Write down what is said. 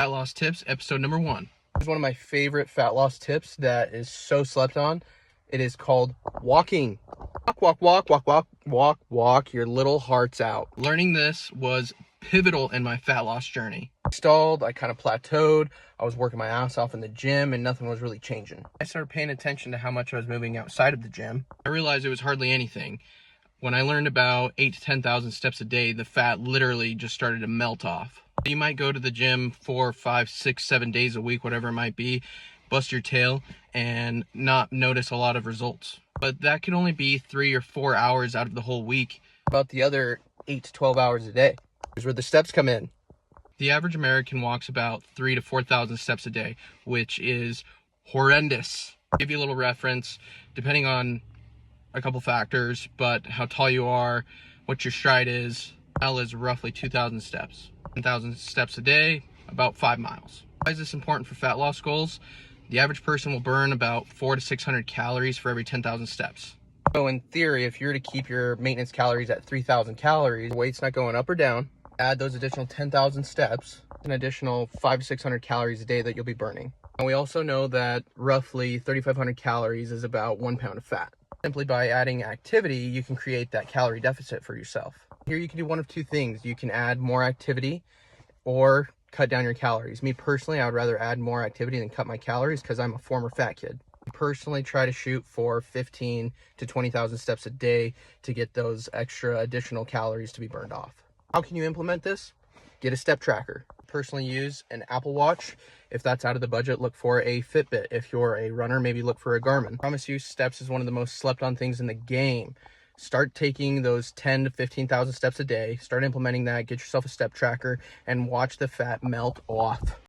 Fat loss tips, episode number 1. This is one of my favorite fat loss tips that is so slept on. It is called walking. Walk your little hearts out. Learning this was pivotal in my fat loss journey. I kind of plateaued. I was working my ass off in the gym and nothing was really changing. I started paying attention to how much I was moving outside of the gym. I realized it was hardly anything. When I learned about 8 to 10,000 steps a day, the fat literally just started to melt off. You might go to the gym 4, 5, 6, 7 days a week, whatever it might be, bust your tail and not notice a lot of results. But that could only be 3 or 4 hours out of the whole week. About the other 8 to 12 hours a day is where the steps come in. The average American walks about 3 to 4,000 steps a day, which is horrendous. I'll give you a little reference, depending on a couple factors, but how tall you are, what your stride is. Mile is roughly 2,000 steps. 10,000 steps a day, about 5 miles. Why is this important for fat loss goals? The average person will burn about 400 to 600 calories for every 10,000 steps. So in theory, if you're to keep your maintenance calories at 3,000 calories, weight's not going up or down, add those additional 10,000 steps, an additional 500 to 600 calories a day that you'll be burning. And we also know that roughly 3,500 calories is about 1 pound of fat. Simply by adding activity, you can create that calorie deficit for yourself. Here you can do one of two things. You can add more activity or cut down your calories. Me personally, I would rather add more activity than cut my calories because I'm a former fat kid. I personally try to shoot for 15 to 20,000 steps a day to get those extra additional calories to be burned off. How can you implement this? Get a step tracker. Personally use an Apple Watch. If that's out of the budget, look for a Fitbit. If you're a runner, maybe look for a Garmin. I promise you, steps is one of the most slept on things in the game. Start taking those 10 to 15,000 steps a day. Start implementing that. Get yourself a step tracker and watch the fat melt off.